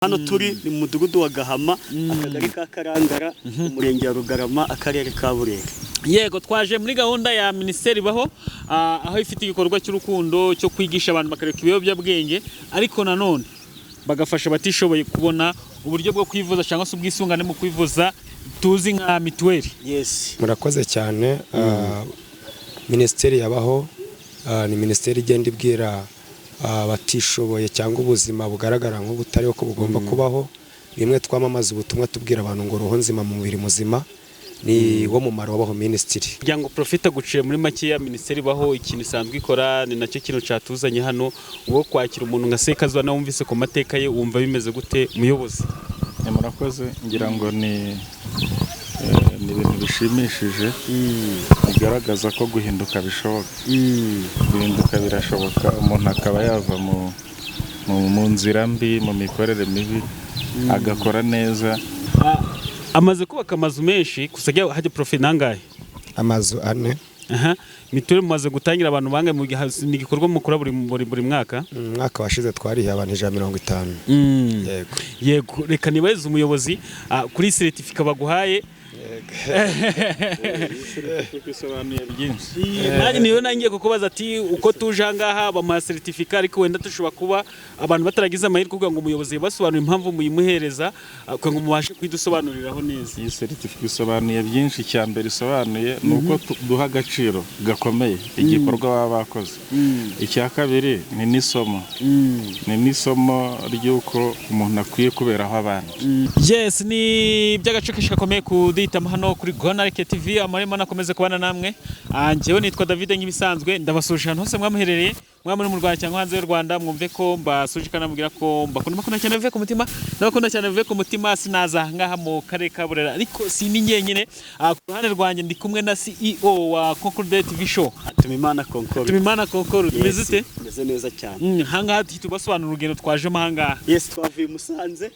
Hano turi ni mu mudugudu wa Gahama, akagari ka Karangara, umurenge wa Rugarama, akarere ka Burera. Yego twaje muri gahunda ya Minisiteri Baho, aho ifite igikorwa cy'urukundo cyo kwigisha abantu bakareka ibiyobyabwenge, ariko nanone bagafasha abatishoboye kubona uburyo bwo kwivuza cyangwa se ubwisungane mu kwivuza tuzi nka mituweli. Yes. Murakoze cyane. Minisiteri yabaho ni minisiteri igenda ibwira abatishoboye cyangwa ubuzima bugaragara nk'ubutariho ko bugomba kubaho. Rimwe twamamaza ubutumwa tubwira abantu ngo roho nzima mu mubiri muzima ni wo mumaro wabaho minisitiri. Kugira ngo profita guciye muri make ya Minisiteri Baho ikintu isanzwe ikora ni nacyo kintu catuzanye hano, wo kwakira umuntu nka Sekazwa na wumvise ku mateka ye wumva bimeze gute muyobozi? Murakoze, ngira ngo ni ibintu bishimishije bigaragaza ko guhinduka bishoboka. Guhinduka birashoboka, umuntu akaba yava mu nzira mbi, mu mikorere mibi agakora neza. Amaze kubaka amazu menshi, kusajya hajya profit nangahe? Amazu 4. Mituweli mumaze gutangira abantu bangahe mu gihe ni igikorwa mukora buri mwaka? Mwaka washize twariye abantu 150. Yego. Yego, reka nibarize umuyobozi kuri certificate baguhaye. Bisobanuye byinshi. Nanjye niyo nangiye kukubaza ati uko tuje ahangaha bamuha certificate, ariko wenda tushobora kuba abantu bataragize amahirwe kugira ngo umuyobozi basobanure impamvu muyimuhereza, kugira ngo mubashe kwidusobanuriraho neza. Iyi certificate isobanuye byinshi. Cyambere isobanuye nuko duha agaciro gakomeye igikorwa baba bakoze. Icya kabiri ni nisomo. Ni nisomo ryuko umuntu akwiye kuberaho abandi. Yes, ni by'agaciro gakomeye kudita hano kuri Gonareke TV. Amarema nakomeze kubana namwe. Njyewe nitwa David nk'ibisanzwe, ndabasuje hano hose mwamuherereye, mwamuri mu Rwanda cyangwa hanze y'u Rwanda. Mwumve ko mbasuje kana mubwira ko mbakunda cyane bivuye ku mutima, ndabakunda cyane bivuye ku mutima. Sinaza ngaha mu karere ka Burera, ariko sindi nyenyine. Ku ruhande rwanjye ndi kumwe na CEO wa Concord TV Show, Tumimana Concord. Tumimana Concord. Meze neza cyane. Hangaha tubasobanura urugendo twaje mahanga. Yes, twavuye Musanze.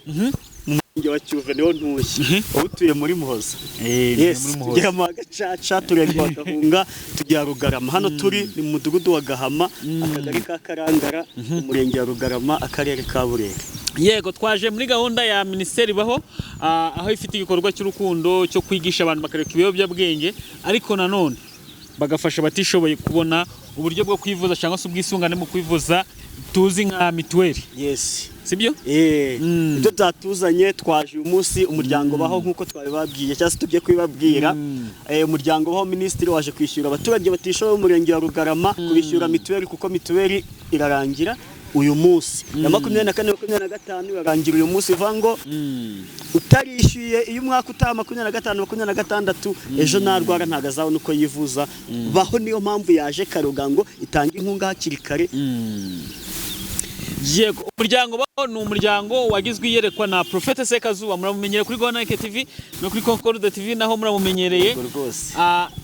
Mujyi wa Cyuve niho ntuye. Utuye muri Muhoza. Yes, tugera mu Gacaca, turengwa Gahunga, tujya Rugarama. Hano turi ni mu mudugudu wa Gahama, akagari ka Karangara, umurenge wa Rugarama, akarere ka Burera. Yego twaje muri gahunda ya Minisiteri Baho, aho ifite igikorwa cy'urukundo cyo kwigisha abantu bakareka ibiyobyabwenge, ariko nanone bagafasha abatishoboye kubona uburyo bwo kwivuza cyangwa se ubwisungane mu kwivuza tuzi nka mituweli. Yes. Sibyo? Ibyo byatuzanye twaje uyu munsi umuryango Baho nk'uko twabibabwiye cyangwa se tugiye kwibabwira. Umuryango Baho minisitiri waje kwishyura abaturage batishoboye umurenge wa Rugarama kubishyura mituweli, kuko mituweli irarangira uyu munsi ya 24-25 irarangira uyu munsi. Vango utarishyuye iyo umwaka utaha 25-26 ejo narwara ntago azabona uko yivuza. Baho niyo mpamvu yaje Karuga ngo itanga inkunga hakiri kare. Yego, umuryango Baho ni umuryango wagizwe iyerekwa na Profete Sekazuba, muramumenyereye kuri Gonareke TV no kuri Concord TV naho muramumenyereye.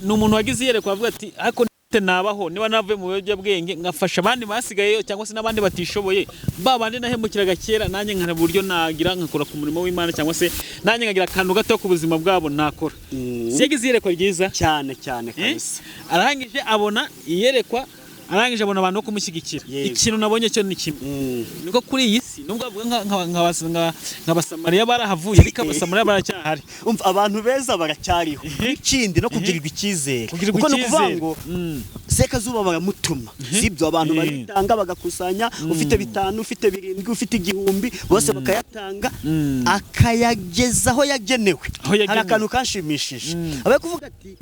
Ni umuntu wagize iyerekwa avuga ati ariko nabaho niba navuye mu biyobyabwenge ngafasha abandi basigaye cyangwa se n'abandi batishoboye, babandi nahemukiraga kera, nanjye nkana buryo nagira nkakora ku murimo w'Imana cyangwa se nanjye ngagira akantu gato ku buzima bwabo nakora. Yagize iyerekwa ryiza cyane kabisa. Arangije abona iyerekwa, arangije abona abantu bo kumushyigikira. Ikintu nabonye cyo ni kimwe, niko kuri iyi si nubwo avuga nk'abasamariya barahavuye, ariko abasamariya baracyahari. Abantu beza baracyariho. Ikindi no kugirirwa icyizere, kuko no kuvuga ngo Sekazuba baramutuma, sibyo abantu baritanga bagakusanya, ufite 5, ufite 7, ufite 1000 bose bakayatanga, akayagezaho yagenewe. Hari akantu kanshimishije abaye kuvuga ati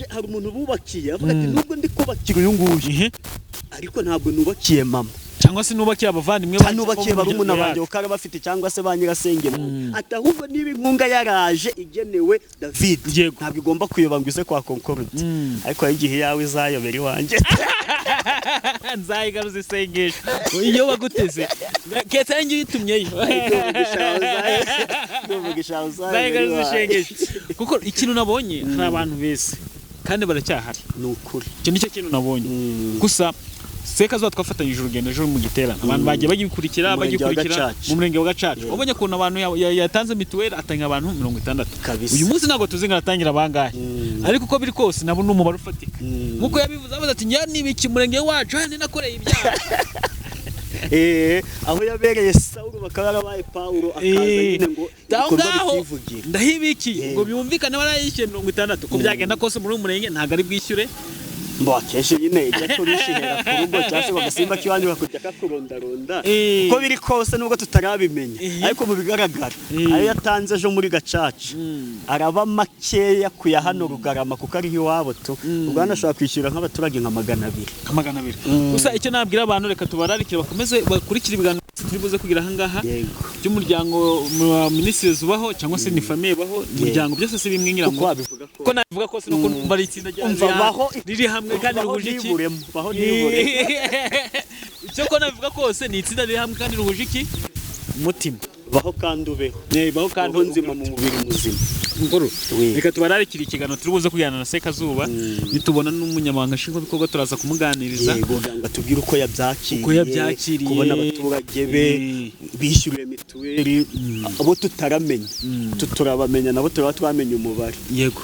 hari umuntu bubakiye avuga ati nubwo ndi kubakira uyu nguyu ariko ntabwo nubakiye mama cyangwa se nubakiye abavandimwe bacu, nubakiye barumuna banjye ukara bafite cyangwa se ba nyirasenge. Ati ahubwo niba inkunga yaraje igenewe David ntabwo igomba kuyobanguze kwa Concord, ariko igihe yawe izayobera iwanjye nzayigaruza isengesho iyo baguteze ketse ngiye yitumyeyo nzayigaruza isengesho, kuko ikintu nabonye hari abantu bese kandi baracyahari. Ni ukuri, icyo nicyo kintu nabonye. Gusa Sekazuba twafatanyije urugendo ejo mu Giterane, abantu bagiye bagikurikira mu murenge wa Gacaca. Ubonye ukuntu abantu yatanze mituweli, atanga abantu 60. Uyu munsi ntabwo tuzi ngaratangira bangahe, ariko uko biri kose nabo n'umubare ufatika. Nkuko yabivuze avuze ati njya nibiki murenge wacu handi nakoreye ibyaha. aho yabereye Saulo bakaba yarabaye Pawulo akaza nyine ngo ibikorwa bitivugira ndahibikiye ngo byumvikane barayishyuye 60 ko byagenda kose muri umurenge ntago ari bwishyure mbo akenshi nyine ijya turishihera ku rugo cyangwa se bagasimba kiwanyu bakujya kakurondaronda uko biri kose nubwo tutarabimenya ariko mu bigaragara ayo yatanze ejo muri Gacaca araba makeya kuya hano Rugarama kuko ari iwabo tu Uganda ashobora kwishyura nk'abaturage nka 200 gusa icyo nabwira abantu reka tubararikire bakomeze bakurikira ibiganiro turi buze kugira ahangaha by'umuryango wa Minisitiri Zubaho cyangwa se ni famille baho umuryango byose se bimwe ngira ngo ko nabivuga kose no bari itsinda baho riri hamwe kandi ruhuje iki baho nibure icyo ko nabivuga kose ni itsinda riri hamwe kandi ruhuje iki umutima baho kandi ubeho baho kandi nzima mu mubiri muzima ngoro reka tubararikira ikiganiro turi buze kujyana na Sekazuba nitubona n'umunyamabanga nshingwabikorwa turaza kumuganiriza ngo tubwire uko yabyakiriye kubona abaturage be bishyuriye mituweli abo tutaramenya turabamenya nabo turaba twamenye umubare yego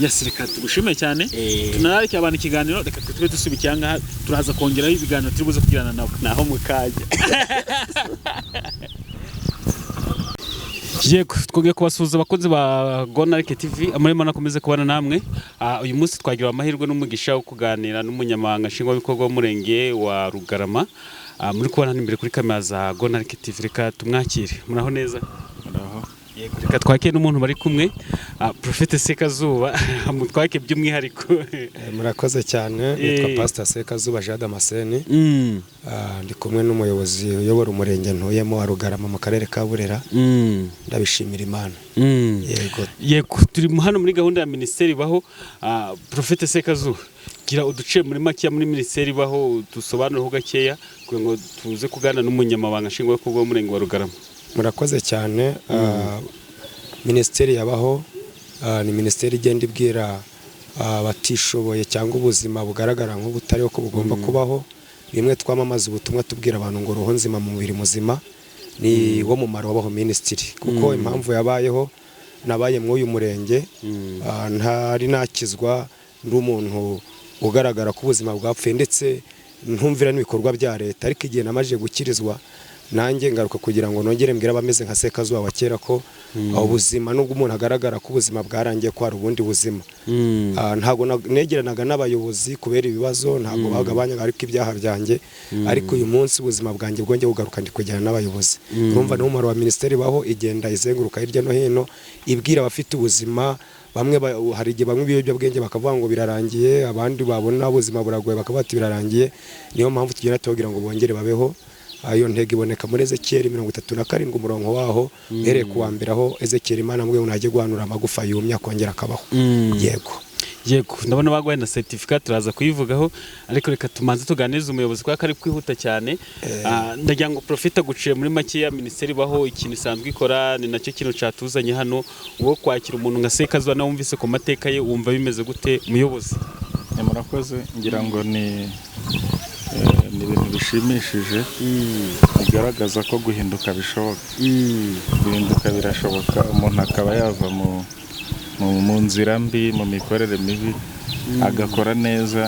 yasirika tugushime cyane tunararikira abantu ikiganiro reka tube dusubikira ngaha turaza kongeraho ibiganiro turi buze kugirana nabo naho mukajya yego twongeye kubasuhuza abakunzi ba Gonarike TV amurema nakomeze kubana namwe uyu munsi twagira amahirwe n'umugisha wo kuganira n'umunyamabanga nshingwabikorwa w'umurenge wa Rugarama muri kubana imbere kuri kamera za Gonarike TV reka tumwakire muraho neza yego reka twakire n'umuntu bari kumwe Prophete Sekazuba mutwake by'umwihariko murakoze cyane nitwa Pastor Sekazuba Jean Damascene ndi kumwe n'umuyobozi uyobora umurenge ntuyemo wa Rugarama mu karere ka Burera ndabishimira Imana yego turi hano muri gahunda ya Minisiteri baho Prophete Sekazuba gira uduce muri make muri Minisiteri baho dusobanuraho gakeya kugira ngo tuze kugana n'umunyamabanga nshingwabikorwa w'umurenge wa Rugarama murakoze cyane Minisiteri yabaho ni minisiteri igenda ibwira abatishoboye cyangwa ubuzima bugaragara nk'ubutariho ko bugomba kubaho bimwe twamamaza ubutumwa tubwira abantu ngo roho nzima mu mubiri muzima ni wo mumaro wabaho minisitiri kuko impamvu yabayeho nabaye mu uyu murenge ntari nakizwa ndi umuntu ugaragara ko ubuzima bwapfuye ndetse ntumvira n'ibikorwa bya leta ariko igihe namaje gukirizwa nanjye ngaruka kugira ngo nongere mbwira abameze nka Sekazuba wa kera ko ubuzima nubwo umuntu agaragara ko ubuzima bwarangiye ko hari ubundi buzima ntago negeranaga n'abayobozi kubera ibibazo ntago bagabanyaga ariko ibyaha byanjye ariko uyu munsi ubuzima bwanjye bwongeye bugaruka ndi kujyana n'abayobozi urumva niwo mumaro wa Minisiteri baho igenda izenguruka hirya no hino ibwira abafite ubuzima bamwe hari igihe bamwe ibiyobyabwenge bakavuga ngo birarangiye abandi babona ubuzima buragoye bakavuga ati birarangiye niyo mpamvu tugenda tubabwira ngo bongere babeho ayo ntego iboneka muri Ezekiel 37 umurongo waho hereye kuwa mbere aho Ezekiel Imana mwe unajye guhanura amagufa yumya kongera akabaho yego ndabona bagwaye na certificate turaza kuyivugaho ariko reka tumanze tuganiriza umuyobozi kwa kari kwihuta cyane ndagira ngo Profeta guciye muri make ya Minisiteri baho ikintu isanzwe ikora ni nacyo kintu catuzanye hano wo kwakira umuntu nka Sekazuba na wumvise ko mateka ye wumva bimeze gute muyobozi murakoze ngira ngo ni ibintu bishimishije bigaragaza ko guhinduka bishoboka guhinduka birashoboka umuntu akaba yava mu nzira mbi mu mikorere mibi agakora neza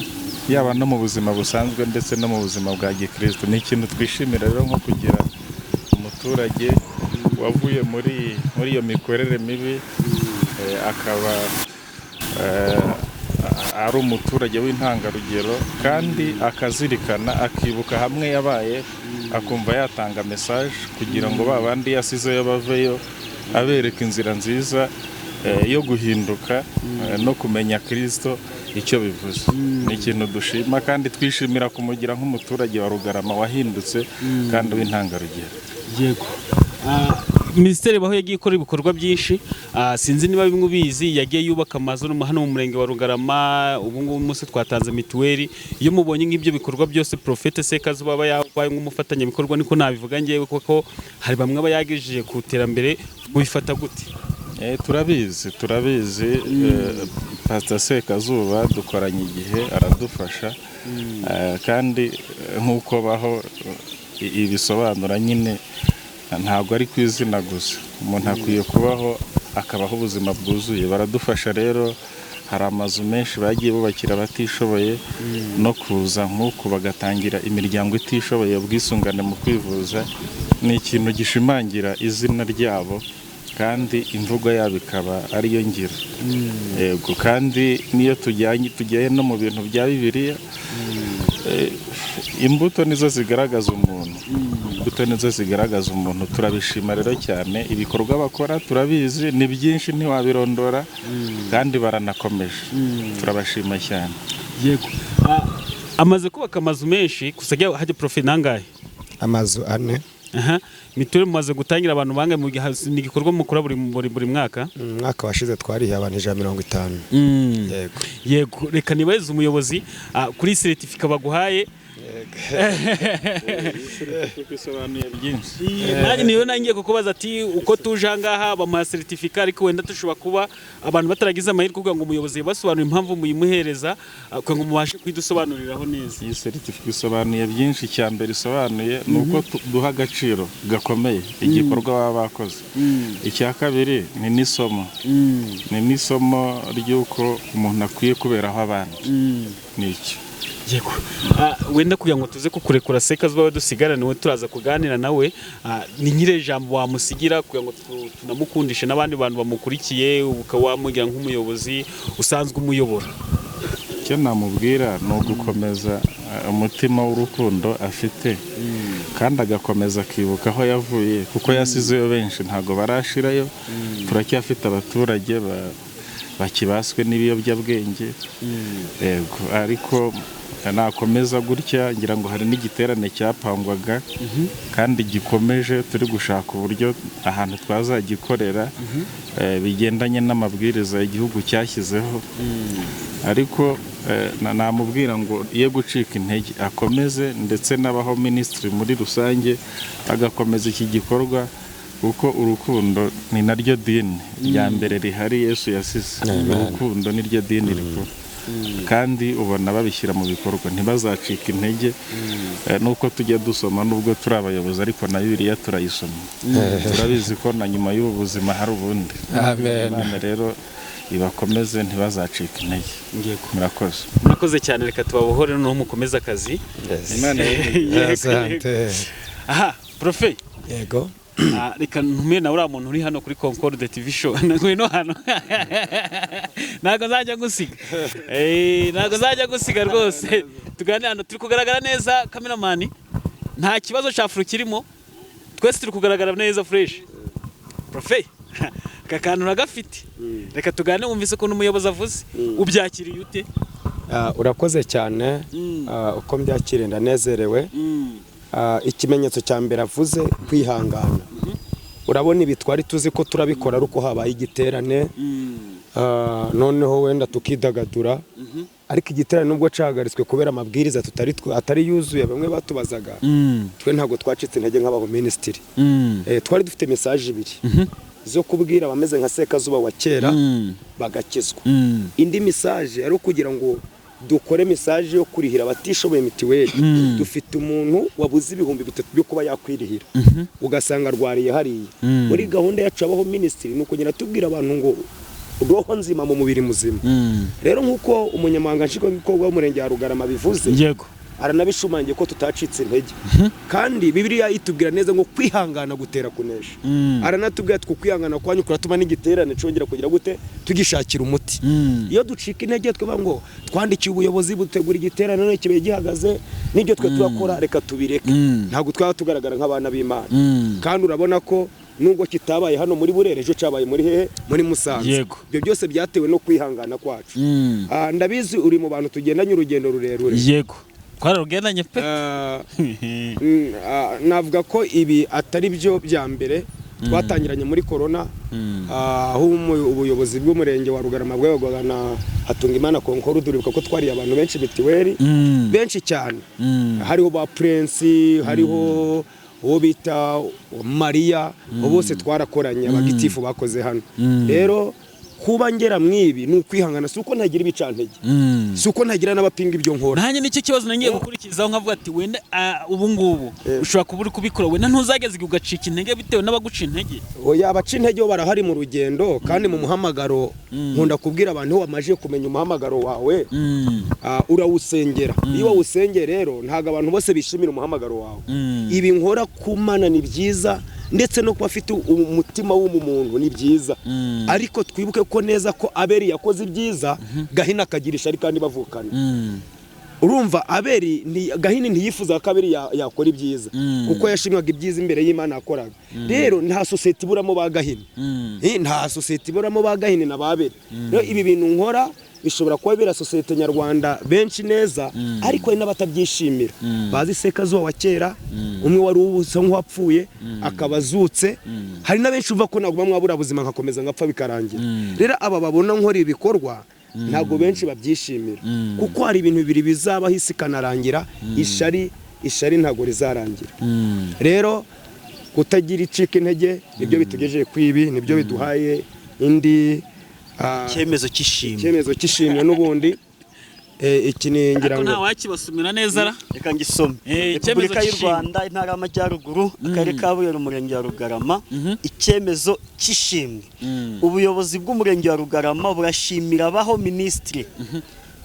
yaba no mu buzima busanzwe ndetse no mu buzima bwa gikristo ni ikintu twishimira rero nko kugira umuturage wavuye muri iyo mikorere mibi akaba ari umuturage w'intangarugero kandi akazirikana akibuka hamwe yabaye akumva yatanga message kugira ngo babandi yasizeyo baveyo abereka inzira nziza yo guhinduka no kumenya Kristo icyo bivuze ni ikintu dushima kandi twishimira kumugira nk'umuturage wa Rugarama wahindutse kandi w'intangarugero yego Minisiteri baho yagiye ikora ibikorwa byinshi sinzi niba bimwe ubizi yagiye yubaka amazu hano mu murenge wa Rugarama ubu ngubu umunsi twatanze mituweli iyo mubonye nk'ibyo bikorwa byose Prophete Sekazuba aba yabaye nk'umufatanyabikorwa niko nabivuga ngewe kuko hari bamwe aba yagejeje ku iterambere mubifata gute turabizi Pastor Sekazuba dukoranye igihe aradufasha kandi nk'uko baho ibisobanura nyine ntabwo ari ku izina gusa umuntu akwiye kubaho akabaho ubuzima bwuzuye baradufasha rero hari amazu menshi bagiye bubakira abatishoboye no kuza nk'uku bagatangira imiryango itishoboye ubwisungane mu kwivuza ni ikintu gishimangira izina ryabo kandi imvugo yabo ikaba ariyo ngiro yego kandi niyo tujyaye no mu bintu bya Bibiliya imbuto nizo zigaragaza umuntu turabishima rero cyane ibikorwa bakora turabizi ni byinshi ntiwabirondora kandi baranakomeje turabashima cyane yego amaze kubaka amazu menshi kusajya hajya profe nangahe amazu 4 mituweli mumaze gutangira abantu bangahe mu gihe ni igikorwa mukora buri mwaka mwaka washize twarihiye abantu 150 yego reka nibarize umuyobozi kuri certificate baguhaye bisobanuye byinshi nanjye niyo nangiye kukubaza ati uko tuje ahangaha bamuha certificate ariko wenda tushobora kuba abantu bataragize amahirwe kugira ngo umuyobozi basobanure impamvu muyimuhereza kugira ngo mubashe kwidusobanuriraho neza. Iyi certificate isobanuye byinshi cyambere isobanuye nuko duha agaciro gakomeye igikorwa baba bakoze. Icya kabiri ni n'isomo ry'uko umuntu akwiye kuberaho abandi n'icyo yego wenda kugira ngo tuze kukurekura Sekazuba dusigarane turaza kuganira nawe ni nyire jambo wamusigira kugira ngo tunamukundishe n'abandi bantu bamukurikiye ukawamugira nk'umuyobozi usanzwe umuyobora. Icyo namubwira ni ugukomeza umutima w'urukundo afite kandi agakomeza akibuka aho yavuye kuko yasizeyo benshi ntago barashirayo turacyafite abaturage bakibaswe n'ibiyobyabwenge yego ariko nakomeza gutya ngira ngo hari n'igiterane cyapangwaga kandi gikomeje turi gushaka uburyo ahantu twazagikorera bigendanye n'amabwiriza igihugu cyashyizeho ariko namubwira ngo iyo gucika intege akomeze ndetse n'abaho minisitiri muri rusange agakomeza iki gikorwa kuko urukundo ni naryo dini rya mbere rihari Yesu yasize urukundo niryo dini rikuru kandi ubona babishyira mu bikorwa ntibazacika intege nuko tujya dusoma nubwo turi abayobozi ariko na Bibiliya turayisoma turabizi ko na nyuma y'ubu buzima hari ubundi. Amen. Rero ibakomeze ntibazacika intege. Murakoze cyane reka tubabohore no mukomeza akazi. Imana yasante. Aha profe yego reka ntume na uriya muntu uri hano kuri Concorde TV show no hano ntago nzajya gusiga rwose tuganira hano turi kugaragara neza cameraman nta kibazo cya furu kirimo twese turi kugaragara neza fresh profe kakantu nagafite reka tuganire wumvise ko n'umuyobozi avuze ubyakiriye ute? Urakoze cyane uko mbyakiriye ndanezerewe. Ikimenyetso cya mbere avuze kwihangana urabona ibi twari tuzi ko turabikora ariko habaye igiterane noneho wenda tukidagadura ariko igiterane nubwo cahagaritswe kubera amabwiriza atari yuzuye bamwe batubazaga twe ntago twacitse intege nk'abaho minisitiri twari dufite message ibiri zo kubwira abameze nka Sekazuba wa kera bagakizwa indi message ari kugira ngo dukore message yo kurihira abatishoboye mitiweli dufite umuntu wabuze 3,000 byo kuba yakwirihira ugasanga rwariye hariye muri gahunda yacu abaho minisitiri nuko nyina tubwira abantu ngo roho nzima mu mubiri muzima rero nkuko umunyamahanga nshingwabikorwa w'umurenge wa Rugarama bivuze yego aranabishumangiye ko tutacitse intege kandi Bibiliya itubwira neza ngo kwihangana gutera kunesha aranatubwira ati kwihangana kwanyu kuratuma n'igiterane congera kugira gute tugishakira umuti iyo ducika intege tweba ngo twandikiye ubuyobozi butegura igiterane none kibe gihagaze n'ibyo twe turakora reka tubireke ntago twaba tugaragara nk'abana b'Imana kandi urabona ko nubwo kitabaye hano muri Burere ejo cabaye muri hehe muri Musanze ibyo byose byatewe no kwihangana kwacu ndabizi uri mu bantu tugendanye urugendo rurerure yego twararugendanye pe navuga ko ibi atari byo bya mbere twatangiranye muri corona aho ubuyobozi bw'umurenge wa Rugarama bwegwaga na Hatungimana Concorde uribuka ko twari abantu benshi mitiweli benshi cyane hariho ba Prince hariho uwo bita Maria bose twarakoranye abagitifu bakoze hano rero kuba ngera mwibi ni ukwihangana, si uko ntagira ibicantege, si uko ntagira n'abapinga ibyo nkora. nanjye nicyo kibazo nangiye gukurikizaho nkavuga ati wenda ubu ngubu ushobora kuba uri kubikora wenda ntuzageze ugacika intege bitewe n'abaguca intege. Oya, abaca intege bo barahari mu rugendo, kandi mu muhamagaro nkunda kubwira abantu iyo wamaje kumenya umuhamagaro wawe urawusengera. Iyo wawusengera rero ntago abantu bose bishimira umuhamagaro wawe. Ibi nkora ku Mana ni byiza, ndetse no kuba afite umutima w'umuntu ni byiza, ariko twibuke ko neza ko Abeli yakoze ibyiza, Gahini akagirisha ari kandi bavukana. Urumva Abeli Gahini ntiyifuza ko Abeli yakora ibyiza, kuko yashimwaga ibyiza imbere y'Imana yakoraga. Rero nta society iburamo ba Gahini, nta society iburamo ba Gahini na ba Abeli. Rero ibi bintu nkora bishobora kuba bira society nyarwanda benshi neza, ariko hari n'abatabyishimira. Bazi Sekazuba wa kera, umwe wari ubusa nk'uwapfuye akabazutse. Hari na benshi uva ko naguma mwabura buzima nkakomeza ngapfa bikarangira. Rero aba babona nkora ibikorwa ntago benshi babyishimira, kuko hari ibintu bibiri bizaba hisi kanarangira, ishari ntago rizarangira. Rero kutagira icika intege nibyo bitugejeje kwibi, nibyo biduhaye indi icyemezo cy'ishimwe n'ubundi iki ni ngira ngo nta wakibasumira neza reka ngisome. Repubulika y'u Rwanda, Intara y'Amajyaruguru, Akarere ka Burera, Umurenge wa Rugarama. Icyemezo cy'ishimwe. Ubuyobozi bw'Umurenge wa Rugarama burashimira abaho Minisitiri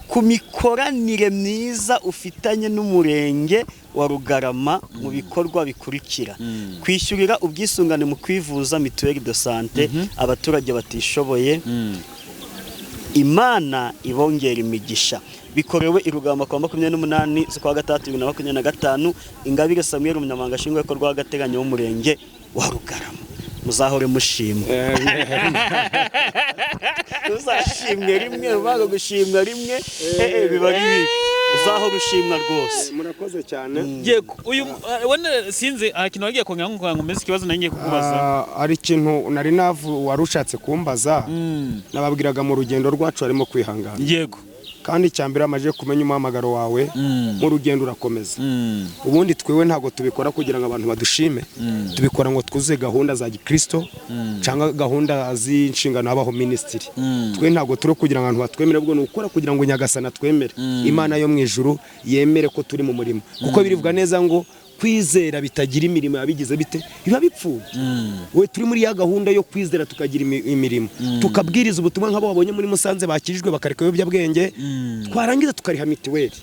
ku mikoranire myiza ufitanye n'Umurenge wa Rugarama mu bikorwa bikurikira: kwishyurira ubwisungane mu kwivuza mituelle de santé abaturage batishoboye, Imana ibongera imigisha. Bikorewe i Rugarama kwa 28 z'ukwa gatatu 2025. Ingabire Samuel, umunyamabanga nshingwabikorwa w'agateganyo w'Umurenge wa Rugarama. Muzahore mushimwe. Uzashimwe rimwe, ubaga gushimwa rimwe, biba bibi. Uzahora ushimwa rwose. Murakoze cyane. Yego, uyu wenda sinzi ikintu wagiye kongera ngo umeze ikibazo nangiye kukubaza. Ari ikintu nari warushatse kumbaza, nababwiraga mu rugendo rwacu harimo kwihangana. Yego. Kandi cyambere amaje kumenya umuhamagaro wawe mu rugendo urakomeza. Ubundi twewe ntago tubikora kugira ngo abantu badushime, tubikora ngo twuze gahunda za Gikristo cyangwa gahunda z'inshingano abaho ministry. Twe ntago turi kugira ngo abantu batwemere, ubwo ni ukora kugira ngo Nyagasana twemere, Imana yo mu ijuru yemere ko turi mu murimo, kuko birivuga neza ngo kwizera bitagira imirimo yabigize bite biba bipfuye. We turi muri ya gahunda yo kwizera tukagira imirimo, tukabwiriza ubutumwa nk'abo babonye muri Musanze bakirijwe bakareka ibiyobyabwenge, twarangiza tukariha mituweli.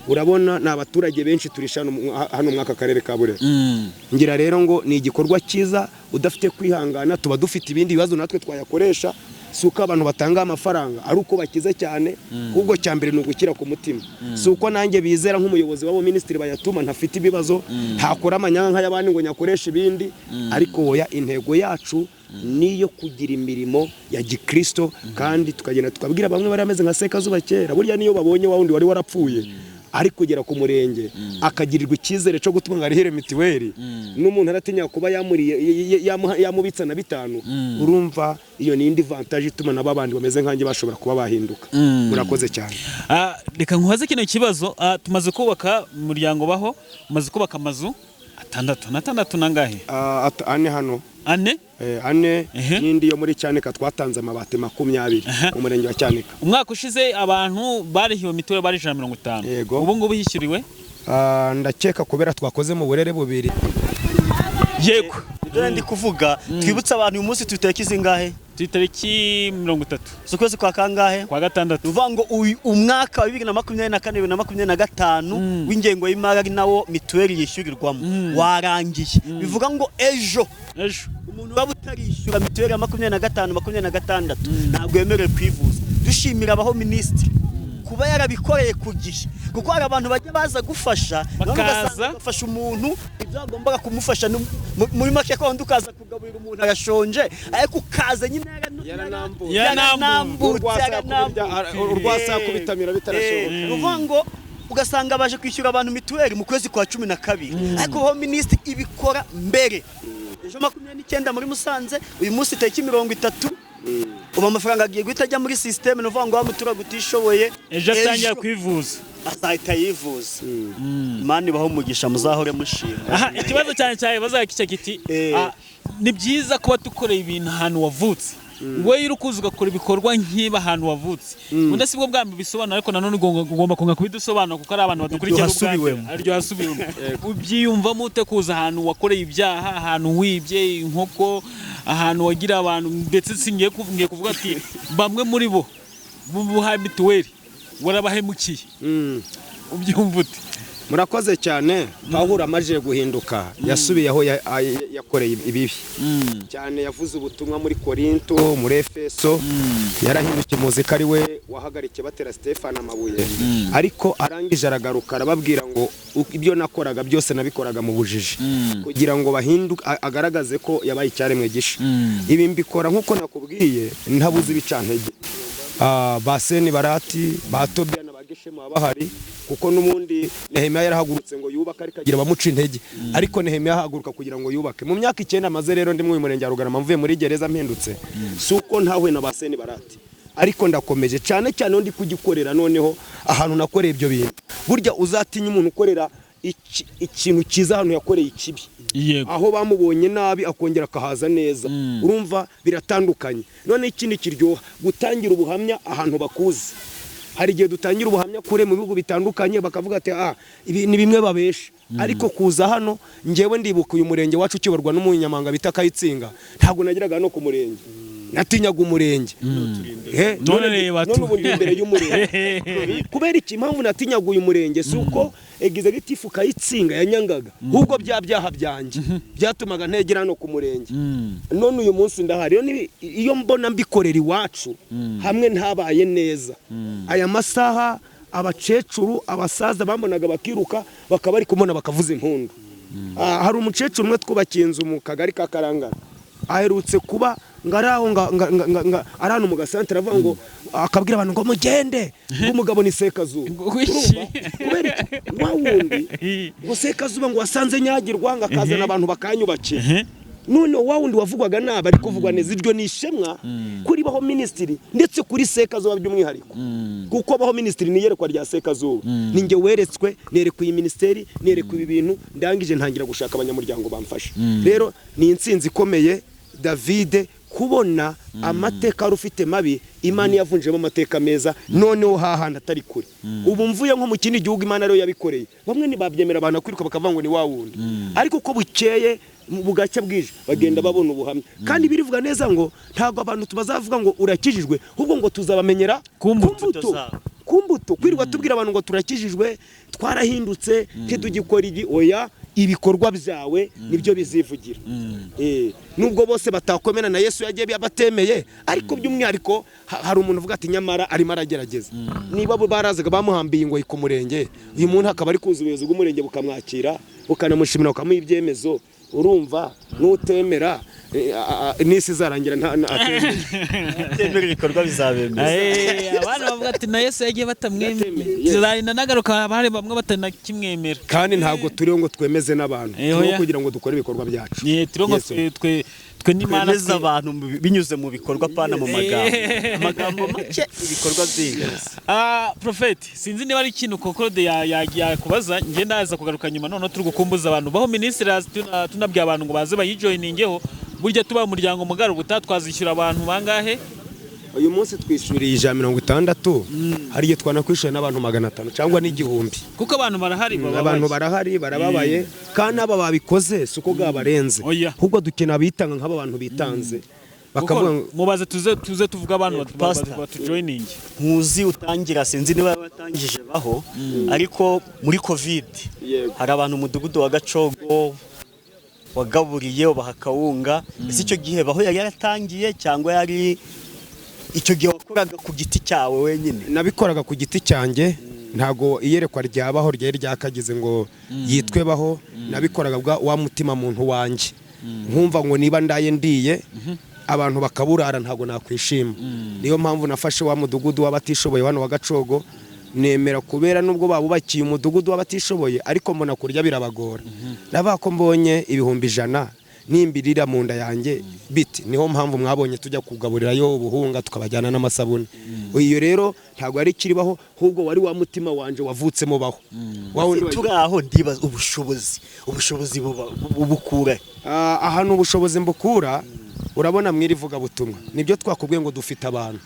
Urabona ni abaturage benshi turisha hano mwaka karere ka Burera. Ngira rero ngo ni igikorwa cyiza, udafite kwihangana tuba dufite ibindi bibazo natwe twayakoresha. Suko abantu batanga amafaranga ari uko bakize cyane, ubwo cyambere ni ugukira ku mutima. Suko nanjye bizera nk'umuyobozi w'abo ministry bayatuma ntafite ibibazo, ntakora amanyanga y'abandi ngo nyakoresha ibindi, ariko oya, intego yacu niyo kugira imirimo ya Gikristo, kandi tukagenda tukabwira bamwe bari ameze nka Sekazuba kera, burya niyo babonye wa wundi wari warapfuye ari kugera ku murenge akagirirwa icyizere cyo gutuma ngarihere mituweli, n'umuntu aratinya kuba yamubitsa na 5. Urumva iyo ni indi vantage ituma n'abandi bameze nkanjye bashobora kuba bahinduka. Murakoze cyane. Reka nkubaze kino kibazo. Tumaze kubaka umuryango baho, umaze kubaka amazu 6 nangahe? Ane hano. Ane n'indi yo muri Cyanika twatanze amabati 20 mu murenge wa Cyanika. Umwaka ushize abantu barihiwe mituweli bari 150. Ubu ngubu hishyuriwe ndakeka kubera twakoze mu burere bubiri. Yego, ibyo ndi kuvuga twibutsa abantu uyu munsi tuteki zingahe? Tutariki 30 z'ukwezi kwa kangahe? Kwa gatandatu. Uvuga ngo umwaka wa 2024 2025 w'ingengo y'imari ari nawo mituweli yishyurirwamo warangiye. Bivuga ngo ejo umuntu waba utarishyura mituweli ya 2025 2026 ntabwo yemerewe kwivuza. Dushimira abaho ministry kuba yarabikoreye ku gihe, kuko hari abantu bajya baza gufasha bafasha umuntu ibyo agombaga kumufasha muri make ko ndukaza kugaburira umuntu arashonje, ariko ukaza nyine urwasa kubitamira bitarashoboka. Uvuga ngo ugasanga baje kwishyura abantu mituweli mu kwezi kwa 12, ariko ho ministry ibikora mbere. Ejo 29 muri Musanze, uyu munsi tariki 30 uba amafaranga agiye guhita ajya muri system, no vuga ngo amutura gutishoboye ejo atangira kwivuza azahita yivuza. Mani baho umugisha, muzahore mushima. Ikibazo cyane bazaga kica kiti ni byiza kuba dukoreye ibintu ahantu wavutse, we uri ugakora ibikorwa nk'iba ahantu wavutse ubundi si bwo bwa mbere bisobanura ariko nanone ugomba kunga kubidusobanura kuko ari abantu badukurikira aryo hasubiwemo ubyiyumvamo ute kuza ahantu wakoreye ibyaha ahantu wibye inkoko ahantu wagira abantu ndetse singiye kuvuga ati bamwe muri bo buhaye mituweli warabahemukiye ubyumva ute? murakoze cyane. Pawulo amaje guhinduka yasubiye aho yakoreye ibibi cyane, yavuze ubutumwa muri Korinto, muri Efeso, yarahindukiye muzika ari we wahagarikiye batera Stefano amabuye, ariko arangije aragaruka arababwira ngo ibyo nakoraga byose nabikoraga mu bujiji kugira ngo bahinduke, agaragaze ko yabaye icyaremwe gisha. Ibi mbikora nkuko nakubwiye ntabuze ibicantege. Baseni barati batobya n'abageshema bahari kuko n'umundi Nehemiya yarahagurutse ngo yubaka ariko agira bamuca intege, ariko Nehemiya yahaguruka kugira ngo yubake. Mu myaka 9 maze rero ndi mu murenge wa Rugarama mvuye muri gereza mpindutse, suko ntawe na Baseni barati, ariko ndakomeje cyane cyane ndi kugikorera noneho ahantu nakoreye ibyo bintu. Burya uzatinya umuntu ukorera ikintu kiza ahantu yakoreye ikibi, aho bamubonye nabi akongera akahaza neza. Urumva biratandukanye. None ikindi kiryoha gutangira ubuhamya ahantu bakuzi. Hari igihe dutangira ubuhamya kure mu bihugu bitandukanye bakavuga ati ibi ni bimwe babesha, ariko kuza hano ngewe ndibuka uyu murenge wacu ukiyorwa n'umunyamanga bita Kayitsinga, ntabwo nagiraga no ku murenge, natinyaga umurenge. None ubu ndi imbere y'umurenge kubera iki mpamvu natinyaga uyu murenge, suko executive Kayitsinga yanyangaga, ahubwo byaha byanjye byatumaga ntegera no ku murenge. None uyu munsi ndahari, iyo mbona mbikorera iwacu hamwe ntabaye neza, aya masaha abacecuru abasaza bambonaga bakiruka bakaba ari kumona bakavuza impundu. Hari umukecuru umwe twubakiye inzu mu kagari ka Karangara, aherutse kuba ngaraho arano mu gasantere avuga ngo akabwira abantu ngo mugende umugabo ni Sekazuba. Kubera wawundi ngo Sekazuba ngo wasanze nyagirwa ngakazana abantu bakanyubakiye. None wawundi wavugwaga naba ariko kuvugwa neza, iryo nishemwa kuri baho ministry ndetse kuri Sekazuba by'umwihariko, kuko baho ministry niyerekwa rya Sekazuba. Ninge weretswe nerekwe iyi ministeri, nerekwe ibi bintu, ndangije ntangira gushaka abanyamuryango bamfasha. Rero ni insinzi ikomeye David kubona amateka rufite mabi, Imana yavunjemo amateka meza, noneho hahanda atari kure. Ubu mvuye nko mu kindi gihugu Imana rero yabikoreye, bamwe ni babyemera abantu kwiruka bakavuga ngo ni wawundi, ariko uko bukeye bugacya bwije bagenda babona ubuhamya. Kandi birivuga neza ngo ntabwo abantu tubazavuga ngo urakijijwe, ahubwo ngo tuzabamenyera kumbuto. Kwirirwa tubwira abantu ngo turakijijwe, twarahindutse, ntitugikora igi, oya, ibikorwa byawe nibyo bizivugira. Nubwo bose batakomena na Yesu yagiye yabatemeye, ariko by'umwihariko hari umuntu uvuga ati nyamara arimo aragerageza. Niba bo barazaga bamuhambiye ngo ku murenge, uyu muntu akaba ari kuza ubuyobozi bw'umurenge bukamwakira bukanamushimira bakamuha ibyemezo, urumva nutemera nisi zarangira atemera ibikorwa bizabemeza. Abana bavuga ati na Yesu yagiye batamwemera, zirarina nagaruka bari bamwe batanakimwemera, kandi ntabwo turiho ngo twemeze n'abantu kugira ngo dukore ibikorwa byacu. Turiho ngo twe n'Imana abantu binyuze mu bikorwa pana mu amagambo make ibikorwa by'ingenzi. Prophet, sinzi niba ari ikintu Concorde yakubaza, nge ndaza kugaruka nyuma none turi gukumbuza abantu baho ministers tunabwiye abantu ngo baze bayijoiningeho. Burya tuba umuryango mugari ubutatwazishyura abantu bangahe? Uyu munsi twishuriye 160, hari igihe twanakwishyura n'abantu 500 cyangwa n'igihumbi, kuko abantu barahari barababaye, kandi aba babikoze suko gabarenze, ahubwo dukena bitanga nk'aba bantu bitanze bakavuga mubaze tuze tuvuga abantu batujoining. Nkuzi utangira sinzi niba batangije baho, ariko muri covid hari abantu umudugudu wa Gacogo wagaburiye bahakawunga. Ese icyo gihe baho yari yaratangiye cyangwa yari icyo gihe wakoraga ku giti cyawe wenyine? Nabikoraga ku giti cyanjye, ntago iyerekwa ryabaho ryari ryakagize ngo yitwe baho. Nabikoraga wa mutima muntu wanjye, nkumva ngo niba ndaye ndiye abantu bakaburara ntago nakwishima. Niyo mpamvu nafashe wa mudugudu w'abatishoboye wano wa Gacogo, nemera kubera nubwo babubakiye umudugudu w'abatishoboye, ariko mbona kurya birabagora. Nabako mbonye 100 nimbirira mu nda yanjye biti, niho mpamvu mwabonye tujya kugaburirayo ubuhunga tukabajyana n'amasabune. Iyo rero ntago ari kiribaho, ahubwo wari wa mutima wanje wavutsemo baho. Turaho ndibaza ubushobozi bubukura ahantu ubushobozi mbukura urabona mwirivuga butumwa nibyo twakubwiye ngo dufite abantu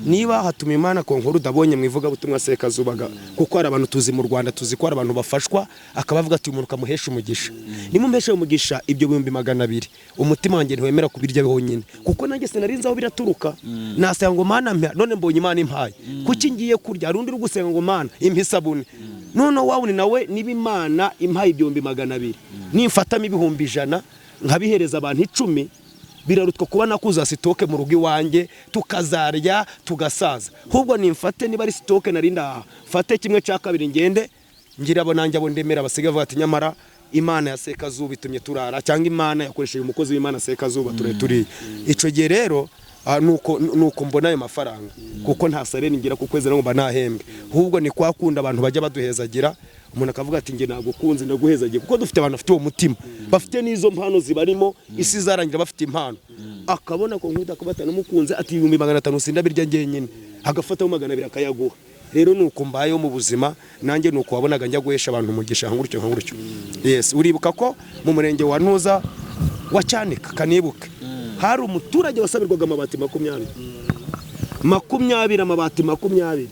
niba hatuma Imana konkuru udabonye mwivuga butumwa Sekazubaga kuko hari abantu tuzi mu Rwanda tuzi ko hari abantu bafashwa akabavuga ati umuntu kamuhesha umugisha nimumpeshe umugisha ibyo 200,000 umutima wanjye ntiwemera kubirya honyine kuko nanjye sinarinze aho biraturuka nasanga ngo Mana mpa none mbonye Imana impaye kuki ngiye kurya arundi rugusenga ngo Mana impa isabune none wabuni nawe niba Imana impaye ibyo 200,000 nimfatamo 100,000 nkabihereza abantu 10 birarutwa kuba nakuza sitoke mu rugo iwanjye tukazarya tugasaza ahubwo nimfate niba ari sitoke narinda fate kimwe cya kabiri ngende ngira abo nanjye abo ndemera basigaye bavuga ati nyamara Imana ya Sekazuba itumye turara cyangwa Imana yakoresheje umukozi w'Imana Sekazuba turi ico gihe rero nuko mbona ayo mafaranga kuko nta sareni ngira ku kwezi ngo banahembwe ahubwo ni kwakunda abantu bajya baduhezagira umuntu akavuga ati nge nagukunze ndaguhezagiye kuko dufite abantu bafite uwo mutima bafite n'izo mpano zibarimo isi zarangira bafite impano akabona ko nkuda akabatana mukunze ati 500 sindabirya ngenyine agafata 200 akayaguha rero nuko mbayeho mu buzima nanjye nuko wabonaga njya guhesha abantu umugisha nk'urutyo yes uribuka ko mu murenge wa Ntuza wa Cyanika kanibuka hari umuturage wasabirwaga amabati 20 amabati 20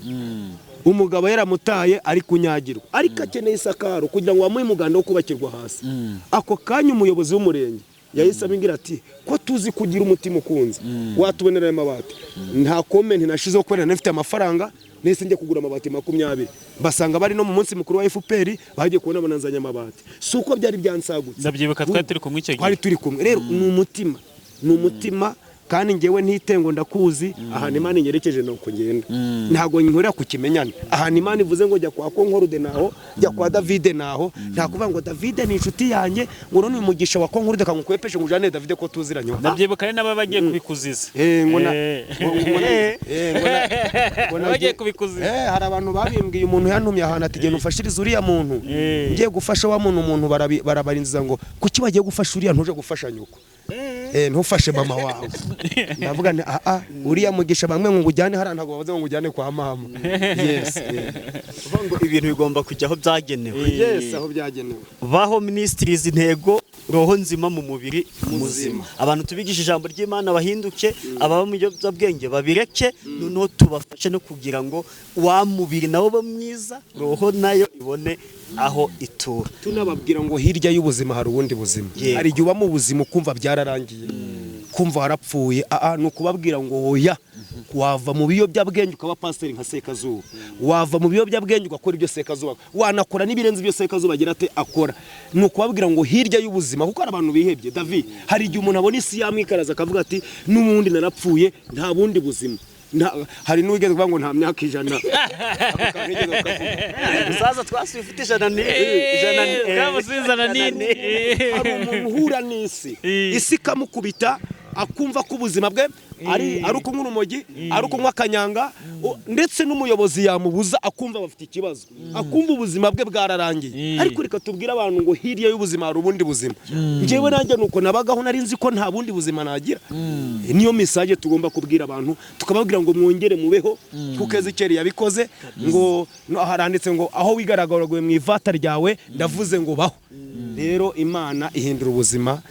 umugabo yaramutaye ari kunyagirwa ariko akeneye isakaro kugira ngo bamuhe umuganda wo kubakirwa hasi ako kanya umuyobozi w'umurenge yahise abingira ati ko tuzi kugira umutima ukunze watubonera amabati nta comment nashizeho ko nafite amafaranga nese njye kugura amabati 20 basanga bari no mu munsi mukuru wa FPR bagiye kubona bananzanya amabati suko byari byansagutse ndabyibuka twari turi kumwe icyo gihe twari turi kumwe rero ni umutima kandi ngewe ntitengo ndakuzi aha Imana inyerekeje nuko ngenda ntago nkorera ku kimenyane aha Imana ivuze ngo jya kwa Konkorude naho jya kwa David naho nta kuvuga ngo David ni inshuti yanjye ngo none umugisha wa Konkorude kangukwepeshe ngo jane David ko tuziranye ndabyibuka ari naba bagiye kubikuziza bagiye kubikuziza hari abantu babimbwiye umuntu yantumye ahantu ati genda ufashiriza uriya muntu ngiye gufasha wa muntu barabarinziza ngo kuki bagiye gufasha uriya ntuje gufasha nyuko ntufashe mama wawe ndavuga ni uriya mugisha bamwe ngo ujyane hari ntago bavuze ngo ujyane kwa mama yes ngo ibintu bigomba kujya aho byagenewe yes aho byagenewe baho ministries intego roho nzima mu mubiri muzima abantu tubigisha ijambo ry'Imana bahinduke ababa mu bwenge babireke noneho tubafashe no kugira ngo wa mubiri nawo bamwiza roho nayo ibone aho itura tunababwira ngo hirya y'ubuzima hari ubundi buzima hari igihe uba mu buzima ukumva byararangiye kumva warapfuye nukubabwira ngo hoya wava mu biyobyabwenge ukaba pasiteri nka Sekazuba wava mu biyobyabwenge ugakora ibyo Sekazuba wanakora n'ibirenze ibyo Sekazuba agira ate akora nukubabwira ngo hirya y'ubuzima kuko hari abantu bihebye David hari igihe umuntu abona isi yamwikaraza akavuga ati n'ubundi narapfuye nta bundi buzima hari n'ugeze kuvuga ngo nta myaka 100 usaza twasifite 100 hari umuntu uhura n'isi isi kamukubita akumva ko ubuzima bwe ari ukunywa urumogi ari ukunywa akanyanga ndetse n'umuyobozi yamubuza akumva bafite ikibazo akumva ubuzima bwe bwararangiye ariko reka tubwire abantu ngo hirya y'ubuzima hari ubundi buzima njyewe nanjye nuko nabagaho nari nzi ko nta bundi buzima nagira niyo message tugomba kubwira abantu tukababwira ngo mwongere mubeho kuko Ezekeri yabikoze ngo haranditse ngo aho wigaragaraguye mu ivata ryawe ndavuze ngo baho rero Imana ihindura ubuzima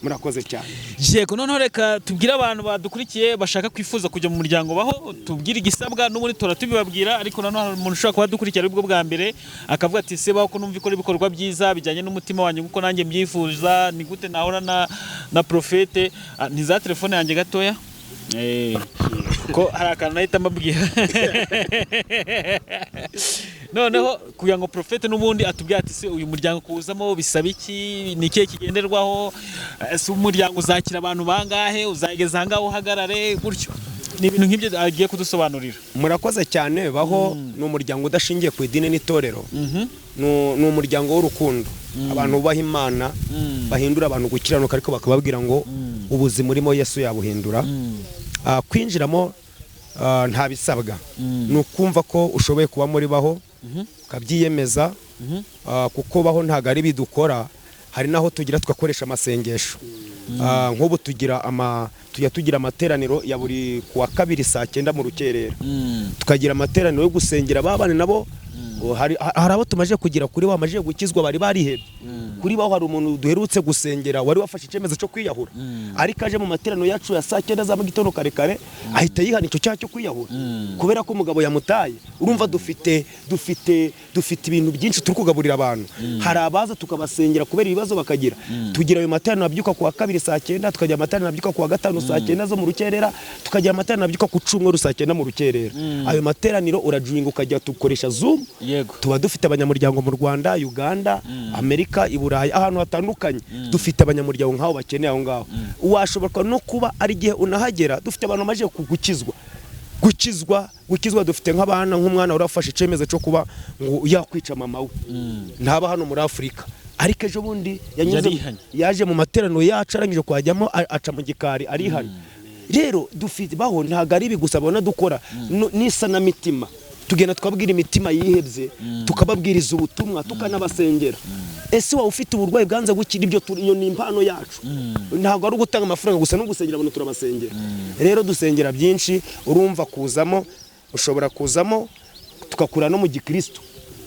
murakoze cyane yego noneho reka tubwire abantu badukurikiye bashaka kwifuza kujya mu muryango baho tubwire igisabwa n'ubundi turatubibabwira ariko noneho hari umuntu ushobora kuba dukurikira aribwo bwa mbere akavuga ati se baho ko numva ikora ibikorwa byiza bijyanye n'umutima wanjye kuko nanjye mbyifuza ni gute nahora na Profete ni za telefone yanjye gatoya ko hari akantu nahita mbabwira noneho kugira ngo Profete n'ubundi atubwira ati se uyu muryango kuwuzamo bisaba iki ni ikihe kigenderwaho si umuryango uzakira abantu bangahe uzageza ahangaho uhagarare gutyo ni ibintu nk'ibyo agiye kudusobanurira murakoze cyane baho ni umuryango udashingiye ku idini n'itorero ni umuryango w'urukundo abantu bubaha Imana bahindura abantu gukiranuka ariko bakababwira ngo ubuzima urimo Yesu yabuhindura kwinjiramo nta bisabwa ni ukumva ko ushoboye kuba muri baho ukabyiyemeza kuko baho ntago ari bidukora hari naho tugira tugakoresha amasengesho nk'ubu tujya tugira amateraniro ya buri kuwa kabiri saa 9 mu rukerera tukagira amateraniro yo gusengera babane nabo hari abo tumaje kugira kuri bo bamaje gukizwa bari barihebye kuri bo hari umuntu duherutse gusengera wari wafashe icyemezo cyo kwiyahura ariko aje mu materaniro yacu ya saa 9 za mu gitondo kare ahita yihana icyo cyaha cyo kwiyahura kubera ko umugabo yamutaye. Urumva dufite ibintu byinshi turi kugaburira abantu. Hari abaza tukabasengera kubera ibibazo bakagira, tugira ayo materaniro abyuka ku wa 2 saa 9, tukagira amateraniro abyuka ku wa 5 saa 9 zo mu rukerera, tukagira amateraniro abyuka ku cyumweru saa 9 mu rukerera. Ayo materaniro urajuinga ukajya tukoresha Zoom. Tuba dufite abanyamuryango mu Rwanda, Uganda, Amerika, i Burayi, ahantu hatandukanye. Dufite abanyamuryango nk'aho bakeneye aho ngaho. Washobora no kuba ari gihe unahagera dufite abantu maje gukizwa dufite nk'abana nk'umwana urafashe icyemezo cyo kuba ngo yakwica mama we ntaba hano muri Afurika, ariko ejo bundi yaje mu materaniro yacu arangije kwajyamo aca mu gikari arihana. Rero dufite baho ntago ari bigusa babona dukora nisa na mitima, tugenda twabwira imitima yihebye tukababwiriza ubutumwa tukanabasengera. Ese wa ufite uburwayi bwanze gukira ibyo iyo ni impano yacu, ntago ari ugutanga amafaranga gusa no gusengera abantu turabasengera. Rero dusengera byinshi, urumva kuzamo ushobora kuzamo tukakura no mu gikristo,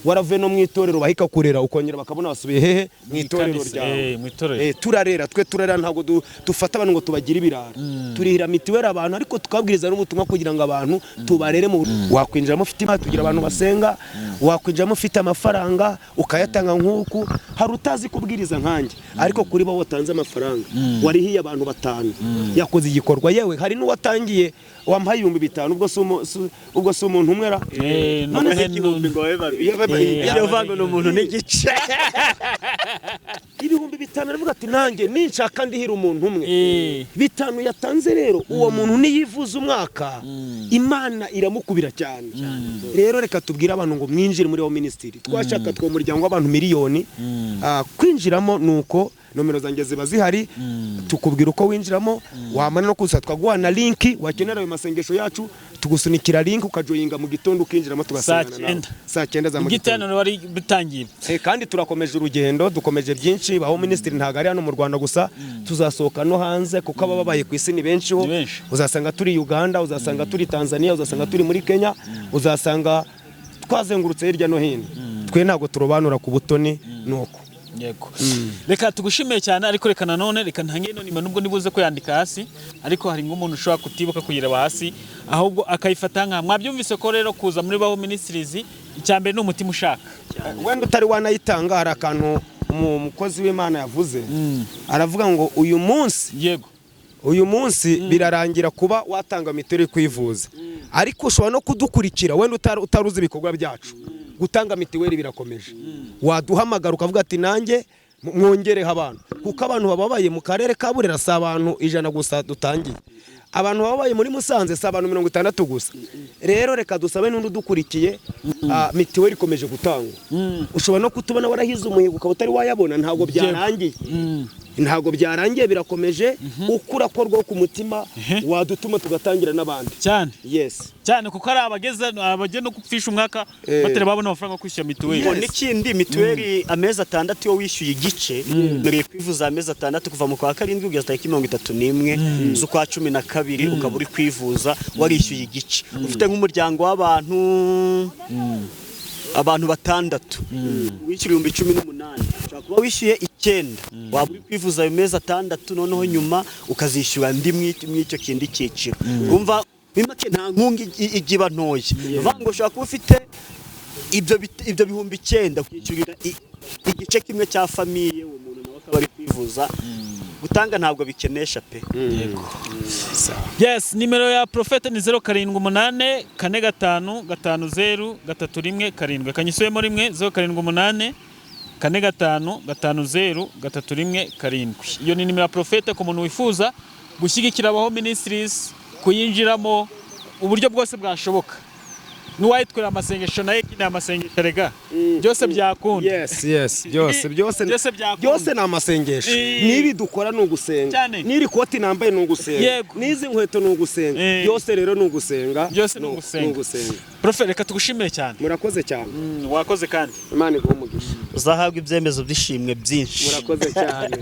waravuye no mu itorero bahika kurera ukongera bakabona basubiye hehe mu itorero ryawe. Turarera ntago dufata abantu ngo tubagira ibirara, turihira mitiwera abantu ariko tukabwiriza n'ubutumwa kugira ngo abantu tubarere mu wakwinjiramo ufite imana, tugira abantu basenga, wakwinjiramo ufite amafaranga ukayatanga nk'uku. Hari utazi kubwiriza nkanjye ariko kuri bo watanze amafaranga warihiye abantu 5 yakoze igikorwa. Yewe hari n'uwatangiye wampaye 5,000 ubwo si umuntu umwe ra none igihumbi ngo iyo vango no umuntu n'igice 5,000 aravuga ati nanjye ninshaka ndihira umuntu umwe 5 yatanze. Rero uwo muntu niyivuza umwaka Imana iramukubira cyane. Rero reka tubwire abantu ngo mwinjire muri ministry, twashaka two muryango w'abantu miliyoni kwinjiramo nuko nomero zanjye ziba zihari, tukubwira uko winjiramo, wamana no kuza twaguhana link, wakenera ayo masengesho yacu tugusunikira link ukajoyinga mu gitondo ukinjiramo tugasengana saa 9 za mu gitondo wari bitangiye. Kandi turakomeje urugendo, dukomeje byinshi. Baho ministry ntago ari hano mu Rwanda gusa, tuzasohoka no hanze kuko ababaye ku isi ni benshi ho. Uzasanga turi Uganda, uzasanga turi Tanzania, uzasanga turi muri Kenya, uzasanga twazengurutse hirya no hino. Twe ntago turobanura ku butoni nuko. Yego. Reka tugushimiye cyane, ariko reka nanone reka ntange no nubwo nibuze ko yandika hasi, ariko hari nk'umuntu ushobora kutibuka kuyireba hasi ahubwo akayifata nka mwabyumvise ko rero kuza muri Baho Ministries icyambere n'umutima ushaka. Wenda utari wanayitanga hari akantu umukozi w'Imana yavuze, aravuga ngo uyu munsi birarangira kuba watanga mituweli kwivuza, ariko ushobora no kudukurikira wenda utaruzi ibikorwa byacu. Gutanga mitiweli birakomeje, waduhamagara ukavuga ati nanjye mwongereho abantu, kuko abantu bababaye mu karere ka Burera si abantu 100 gusa dutangiye, abantu babaye muri Musanze si abantu 60 gusa. Rero reka dusabe n'undi dukurikiye, mitiweli ikomeje gutangwa. Ushobora no kutubona warahize umuhigo ukaba utari wayabona, ntago byarangiye birakomeje. Ukura ko rwo ku mutima wadutuma tugatangira n'abandi cyane. Cyane kuko ari abageze no gupfisha umwaka batera babona amafaranga kwishyura mituweli. N'ikindi mituweli amezi 6 yo wishyuye igice, nuriye kwivuza amezi 6 kuva mu kwa 7 kugeza tariki 31 z'ukwa 12 ukaba uri kwivuza warishyuye igice. Ufite nk'umuryango w'abantu 6 wishyura 18,000, ushaka kuba wishyuye 9 waba uri kwivuza ayo mezi 6 noneho nyuma ukazishyura ndi mw'icyo kindi cyiciro. Umva bimake nta nkunga igiba ntoya, vango ushaka kuba ufite ibyo 9,000 kwishyurira igice kimwe cya famiye, uwo muntu nawe akaba ari kwivuza. Gutanga ntabwo bikenesha pe. Yego. Yes, nimero ya Prophet ni 078 45 50 31 7. Kanyisuyemo rimwe 078 45 50 31 7. Iyo ni nimero ya Prophet ku muntu wifuza gushyigikira Baho Ministries, kuyinjiramo uburyo bwose bwashoboka. Nuwayitwera amasengesho naye kina amasengesho rega byose byakunda. Byose na amasengesho. Nibi dukora no gusenga, niri koti nambaye no gusenga, nizi nkweto no gusenga, byose rero no gusenga, byose no gusenga. Prophet reka tugushimire cyane. Murakoze cyane. Wakoze kandi Imana iguhe umugisha, uzahabwa ibyemezo byishimwe byinshi. Murakoze cyane.